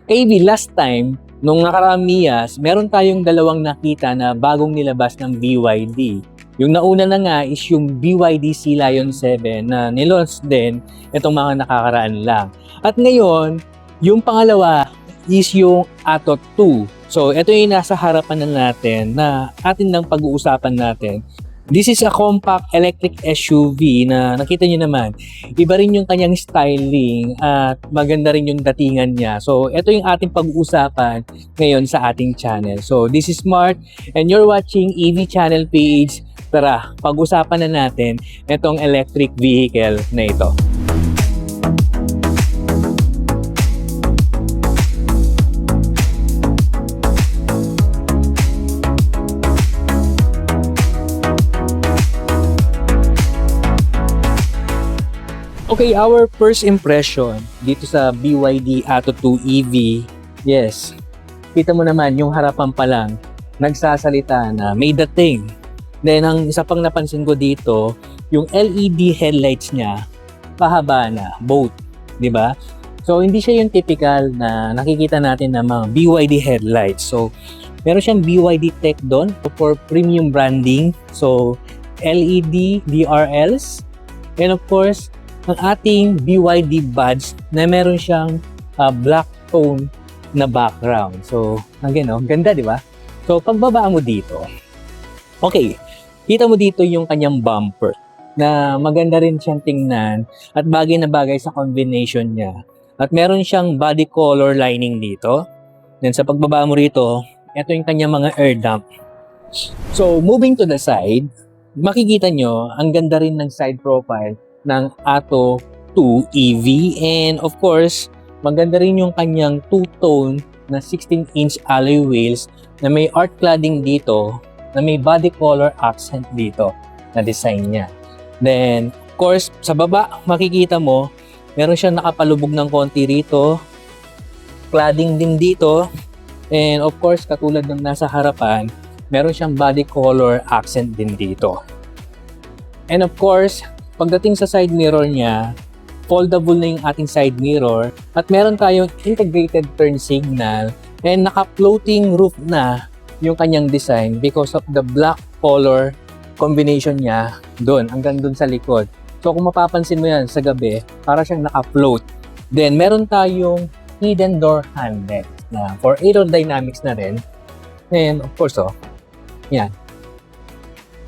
AB, last time, nung nakaraang Miyas, meron tayong dalawang nakita na bagong nilabas ng BYD. Yung nauna na nga is yung BYD Sea Lion 7 na nilaunch din itong mga nakakaraan lang. At ngayon, yung pangalawa is yung Atto 2. So, ito yung nasa harapan na natin na atin lang pag-uusapan natin. This is a compact electric SUV na nakita nyo naman. Iba rin yung kanyang styling at maganda rin yung datingan niya. So, ito yung ating pag-uusapan ngayon sa ating channel. So, this is Mark and you're watching EV Channel page. Tara, pag-usapan na natin itong electric vehicle na ito. Okay, our first impression dito sa BYD Atto 2 EV, yes, kita mo naman yung harapan pa lang, nagsasalita na may dating. Then, ang isa pang napansin ko dito, yung LED headlights niya, pahaba na, both, di ba? So, hindi siya yung typical na nakikita natin na mga BYD headlights. So, meron siyang BYD tech doon for premium branding. So, LED DRLs, and of course, ang ating BYD badge na meron siyang black tone na background. So, again, ganda, di ba? So, pagbaba mo dito, okay, kita mo dito yung kanyang bumper na maganda rin siyang tingnan at bagay na bagay sa combination niya. At meron siyang body color lining dito. Then, sa pagbaba mo rito, ito yung kanyang mga air dump. So, moving to the side, makikita nyo, ang ganda rin ng side profile ng Atto 2 EV, and of course maganda rin yung kanyang two-tone na 16-inch alloy wheels na may art cladding dito na may body color accent dito na design niya. Then of course sa baba makikita mo meron siyang nakapalubog ng konti rito, cladding din dito, and of course katulad ng nasa harapan meron siyang body color accent din dito. And of course pagdating sa side mirror niya, foldable na yung ating side mirror at meron tayong integrated turn signal and naka-floating roof na yung kanyang design because of the black color combination niya doon, hanggang doon sa likod. So kung mapapansin mo yan sa gabi, para siyang naka-float. Then meron tayong hidden door handle na for aerodynamics na rin. And of course, yan.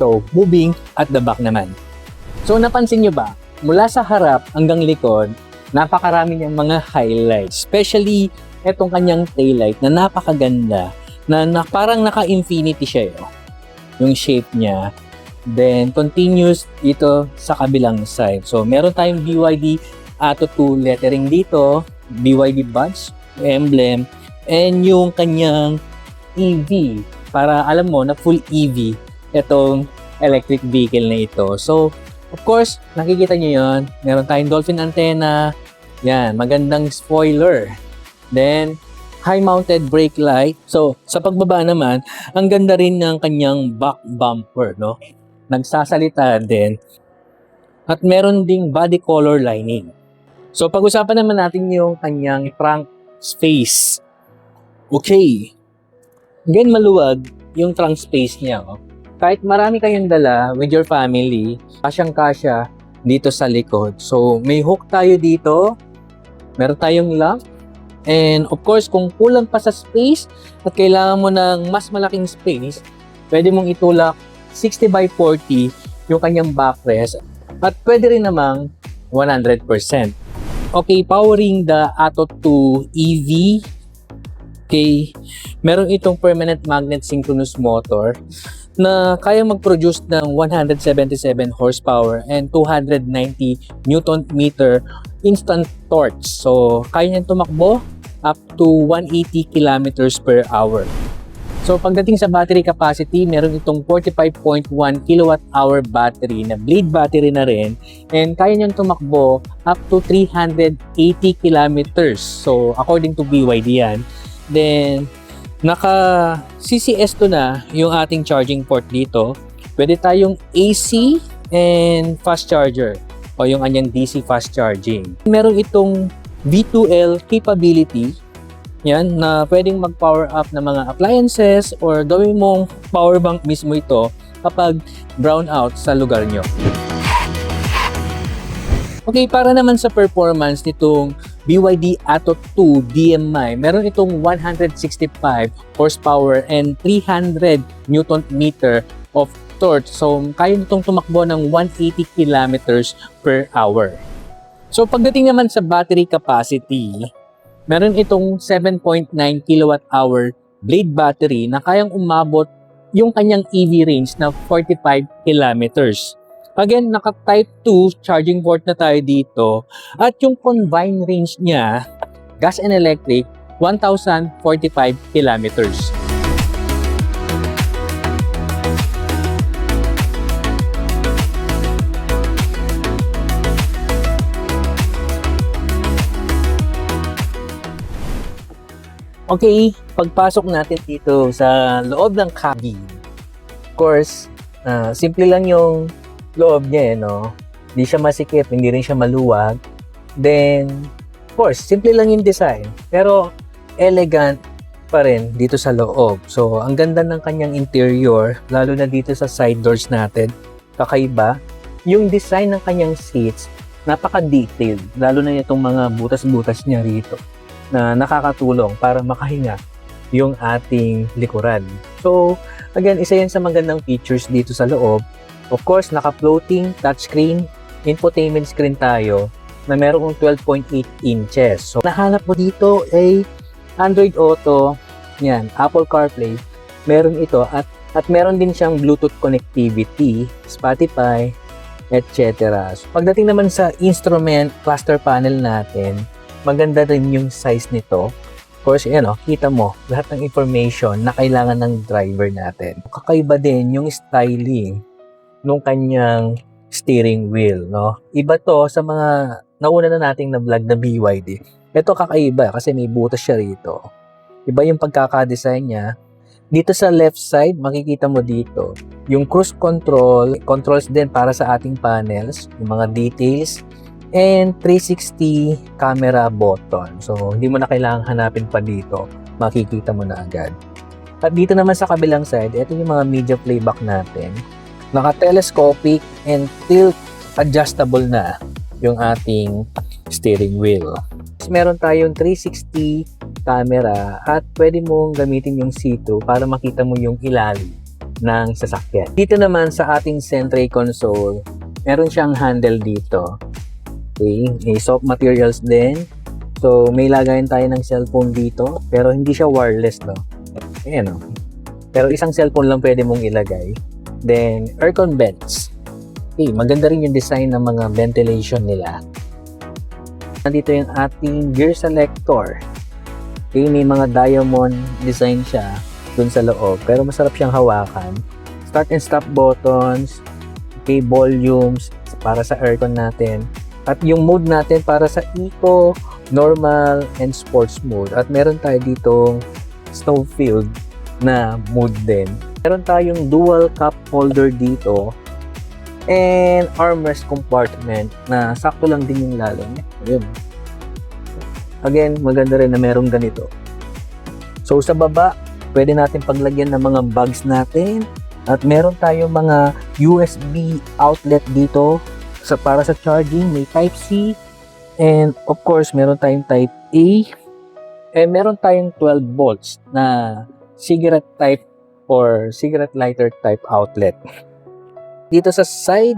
So moving at the back naman. So napansin nyo ba, mula sa harap hanggang likod, napakarami niyang mga highlights. Especially itong kanyang taillight na napakaganda, na parang naka-infinity siya yung shape niya. Then continuous dito sa kabilang side. So meron tayong BYD Atto 2 lettering dito, BYD badge, emblem, and yung kanyang EV. Para alam mo na full EV itong electric vehicle na ito. So of course, nakikita nyo yun. Meron tayong dolphin antenna. Yan, magandang spoiler. Then, high-mounted brake light. So, sa pagbaba naman, ang ganda rin ng kanyang back bumper, no? Nagsasalita din. At meron ding body color lining. So, pag-usapan naman natin yung kanyang trunk space. Okay. Again, maluwag yung trunk space niya, Kahit marami kayong dala with your family, kasyang-kasya dito sa likod. So, may hook tayo dito. Meron tayong lamp. And of course, kung kulang pa sa space at kailangan mo ng mas malaking space, pwede mong itulak 60 by 40 yung kanyang backrest. At pwede rin namang 100%. Okay, powering the Atto 2 EV. Okay, meron itong permanent magnet synchronous motor na kaya mag-produce ng 177 horsepower and 290 Newton meter instant torque. So, kaya niyang tumakbo up to 180 kilometers per hour. So, pagdating sa battery capacity, meron itong 45.1 kilowatt-hour battery na blade battery na rin, and kaya niyang tumakbo up to 380 kilometers. So, according to BYD yan. Then, naka CCS to na yung ating charging port dito. Pwede tayong AC and fast charger o yung anyang DC fast charging. Meron itong V2L capability Yan, na pwedeng mag-power up ng mga appliances or gawin mong power bank mismo ito kapag brown out sa lugar nyo. Okay, para naman sa performance nitong BYD Atto 2 DMI, meron itong 165 horsepower and 300 Newton meter of torque. So, kaya nitong tumakbo ng 180 kilometers per hour. So, pagdating naman sa battery capacity, meron itong 7.9 kWh blade battery na kayang umabot yung kanyang EV range na 45 kilometers. Again, naka Type 2 charging port na tayo dito. At yung combined range niya, gas and electric, 1,045 kilometers. Okay, pagpasok natin dito sa loob ng cabin. Of course, simple lang yung loob niya, no? Hindi siya masikip, hindi rin siya maluwag. Then, of course, simple lang yung design. Pero, elegant pa rin dito sa loob. So, ang ganda ng kanyang interior, lalo na dito sa side doors natin. Kakaiba. Yung design ng kanyang seats, napaka-detailed. Lalo na itong mga butas-butas niya rito na nakakatulong para makahinga yung ating likuran. So, again, isa yan sa magandang features dito sa loob. Of course, naka-floating touchscreen, infotainment screen tayo na merong 12.8 inches. So, nahanap mo dito ay Android Auto, yan, Apple CarPlay, meron ito at meron din siyang Bluetooth connectivity, Spotify, etc. So, pagdating naman sa instrument cluster panel natin, maganda rin yung size nito. Of course, yan kita mo lahat ng information na kailangan ng driver natin. Kakaiba din yung styling nung kanyang steering wheel, no? Iba to sa mga nauna na nating na vlog na BYD. Ito kakaiba kasi may butas siya rito. Iba yung pagkaka-design niya. Dito sa left side, makikita mo dito yung cruise control, controls din para sa ating panels, yung mga details, and 360 camera button. So, hindi mo na kailangang hanapin pa dito. Makikita mo na agad. At dito naman sa kabilang side, ito yung mga media playback natin. Naka-telescopic and tilt adjustable na yung ating steering wheel. Meron tayong 360 camera at pwede mong gamitin yung C2 para makita mo yung ilalim ng sasakyan. Dito naman sa ating Sentry console, meron siyang handle dito. Okay, may soft materials din. So, may lagayan tayo ng cellphone dito, pero hindi siya wireless, no? Ayan, no? Pero isang cellphone lang pwede mong ilagay. Then, aircon vents. Okay, maganda rin yung design ng mga ventilation nila. Nandito yung ating gear selector. Okay, may mga diamond design siya dun sa loob, pero masarap siyang hawakan. Start and stop buttons. Okay, volumes para sa aircon natin. At yung mode natin para sa eco, normal, and sports mode. At meron tayo ditong snowfield na mode din. Meron tayong dual cup holder dito. And armrest compartment na sakto lang din yung lalim. Ayun. Again, maganda rin na merong ganito. So sa baba, pwede natin paglagyan ng mga bags natin. At meron tayong mga USB outlet dito. Para sa charging, may Type-C, and of course, meron tayong Type-A, and meron tayong 12 volts na cigarette type or cigarette lighter type outlet. Dito sa side,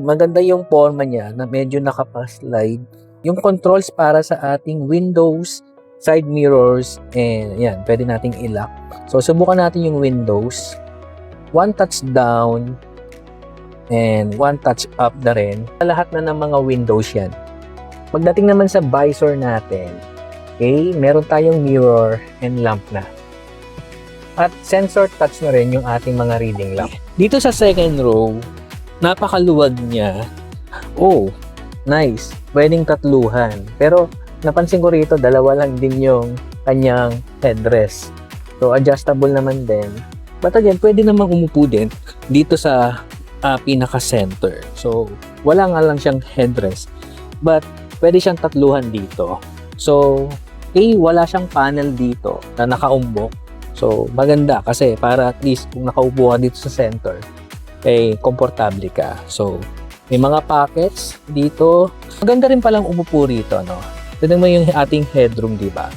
maganda yung forma niya na medyo nakapaslide. Yung controls para sa ating windows, side mirrors, and yan, pwede nating i-lock. So, subukan natin yung windows. One touch down, and one touch up na rin. Lahat na ng mga windows yan. Pagdating naman sa visor natin, okay, meron tayong mirror and lamp na. At sensor touch na rin yung ating mga reading lamp. Dito sa second row, napakaluwag niya. Oh, nice. Pwedeng tatluhan. Pero napansin ko rito, dalawa lang din yung kanyang headrest. So adjustable naman din. But again, pwede namang umupo din dito sa pinaka-center. So, wala nga lang siyang headrest. But, pwede siyang tatluhan dito. So, wala siyang panel dito na nakaumbok. So, maganda kasi para at least kung nakaupo ka dito sa center, komportable ka. So, may mga pockets dito. Maganda rin palang umupo rito, no? Tignan mo yung ating headroom, di ba?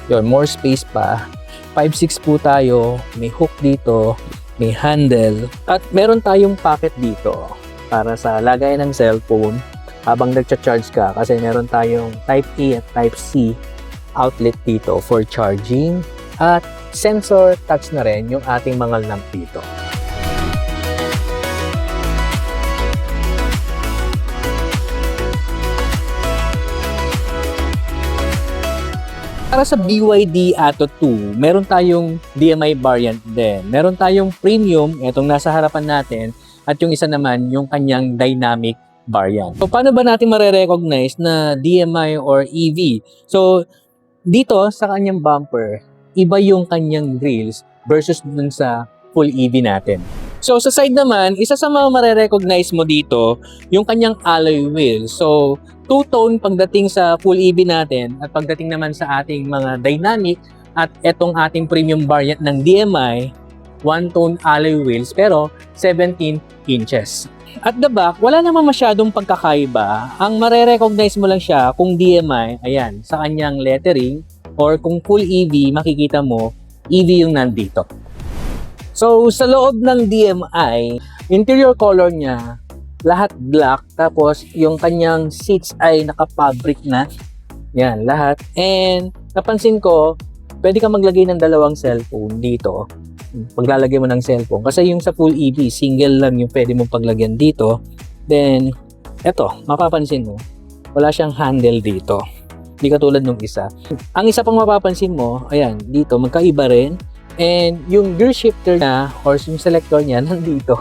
Yun, more space pa. 5'6" po tayo. May hook dito. May handle. At meron tayong pocket dito para sa lagayan ng cellphone habang nagcha-charge ka kasi meron tayong Type A at Type C outlet dito for charging at sensor touch na rin yung ating mga lamp dito. Para sa BYD Atto 2, meron tayong DMI variant din. Meron tayong premium, itong nasa harapan natin, at yung isa naman, yung kanyang dynamic variant. So, paano ba natin marerecognize na DMI or EV? So, dito sa kanyang bumper, iba yung kanyang grills versus dun sa full EV natin. So, sa side naman, isa sa mga marerecognize mo dito, yung kanyang alloy wheel. So, two-tone pagdating sa full EV natin at pagdating naman sa ating mga dynamic at etong ating premium variant ng DMI, one-tone alloy wheels pero 17 inches. At the back, wala naman masyadong pagkakaiba. Ang marerecognize mo lang siya kung DMI, ayan, sa kanyang lettering, or kung full EV, makikita mo, EV yung nandito. So, sa loob ng DMI, interior color niya, lahat black, tapos yung kanyang seats ay naka-fabric na. Yan, lahat. And napansin ko, pwede ka maglagay ng dalawang cellphone dito. Paglalagay mo ng cellphone. Kasi yung sa full EV, single lang yung pwede mong paglagyan dito. Then, eto, mapapansin mo, wala siyang handle dito. Hindi katulad nung isa. Ang isa pang mapapansin mo, ayan, dito, magkaiba rin. And yung gear shifter niya, or yung selector niya, nandito.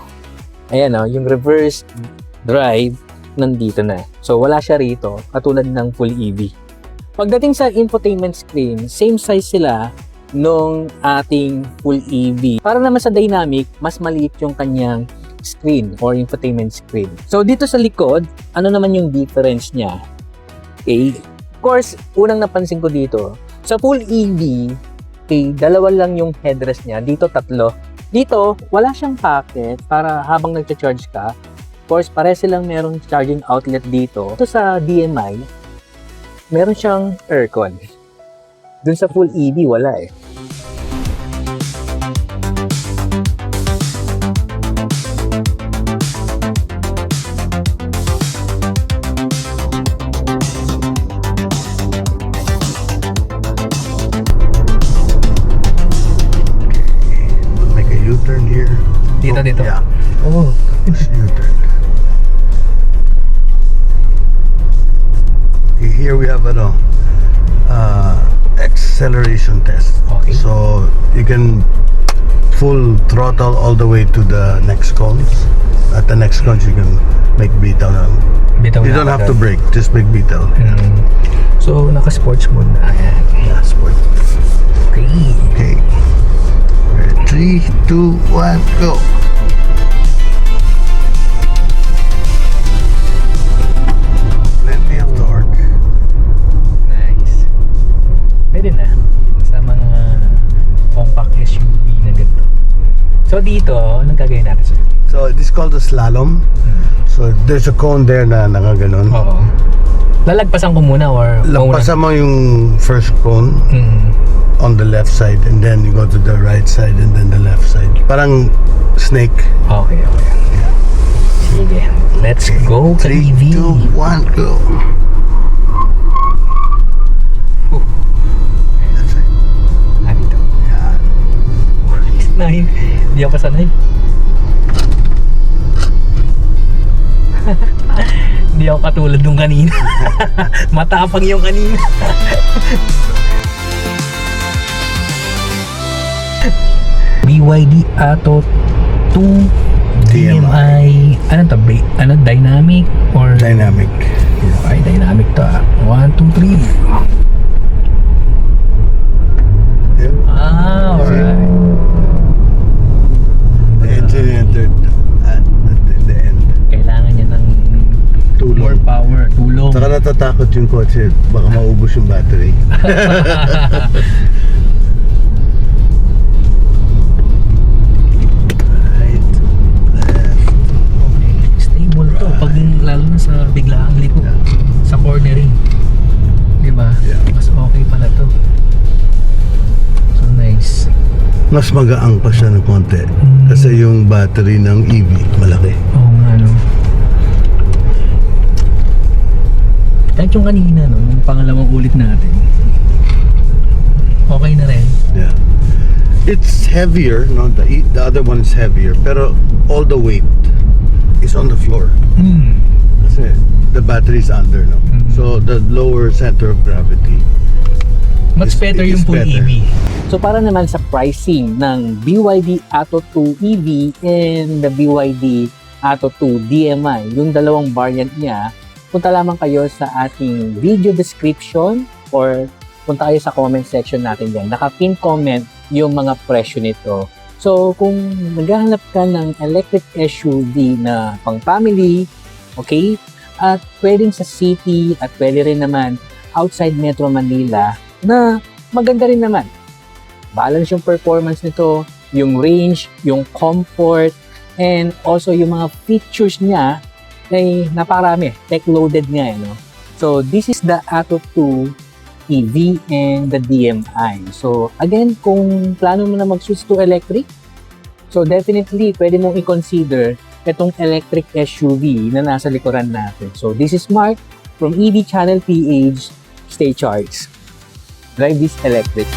Ayan o, yung reverse drive, nandito na. So, wala siya rito, katulad ng full EV. Pagdating sa infotainment screen, same size sila nung ating full EV. Para naman sa dynamic, mas maliit yung kanyang screen or infotainment screen. So, dito sa likod, ano naman yung difference niya? Okay. Of course, unang napansin ko dito, sa full EV, dalawa lang yung headrest niya. Dito, tatlo. Dito, wala siyang pocket para habang nagcha-charge ka. Of course, pare silang merong charging outlet dito. Ito sa DMI, meron siyang aircon. Dun sa full EV, wala eh. U-turn here. Dito. Yeah. Oh. U-turn. Okay, here we have acceleration test. Okay. So you can full throttle all the way to the next cones. At the next cones, you can make bitaw na. Bitaw You don't have to brake, just make bitaw. So, naka-sports mode na. Ayan. Yeah, sport. Okay. Okay. 3, 2, 1, go. Plenty of torque. Nice. Pwede na. Sa mga compact SUV na ganito. So dito, anong gagawin natin sir? So this is called a slalom. So there's a cone there na nakaganon. Oo. Lalagpasan ko muna or Lagpasan mo yung first cone on the left side and then you go to the right side and then the left side. Parang snake. Okay. Sige. Let's go, 3, EV. 2, 1, go. Left side. Dito. Yan. Nine. Hindi ako sanay. Hindi ako katulad nung kanina. Matapang yung kanina. BYD Atto 2 DMI. Ano to? Dynamic or Dynamic. Okay, dynamic to. 1, 2, 3. Yep. Alright. The engine entered at the end. Kailangan niya ng Tulong. more power, tulong. Saka natatakot yung kotse, baka maubos yung battery. Right, left. Okay. Stable to. Pag lalo na sa biglaang liko. Yeah. Sa cornering. Diba? Yeah. Mas okay pala to. So nice. Mas magaang pa siya ng konti. Kasi yung battery ng EV, malaki. Oo nga, no. Kahit yung kanina, no, yung pangalawang ulit natin, okay na rin. Yeah. It's heavier, no? The other one is heavier, pero all the weight is on the floor. Kasi the battery is under, no? So the lower center of gravity. Much better yung It's full better. EV. So para naman sa pricing ng BYD Atto 2 EV and the BYD Atto 2 DMI, yung dalawang variant niya, punta lamang kayo sa ating video description or punta kayo sa comment section natin dyan. Naka-pin comment yung mga presyo nito. So kung naghahanap ka ng electric SUV na pang family, okay, at pwedeng sa city at pwede rin naman outside Metro Manila na maganda rin naman. Balance yung performance nito, yung range, yung comfort, and also yung mga features niya ay naparami, tech-loaded nga, no? So, this is the Atto 2 EV and the DMI. So, again, kung plano mo na mag-switch to electric, so definitely, pwede mong i-consider itong electric SUV na nasa likuran natin. So, this is Mark from EV Channel PH. Stay charged. Drive this electric.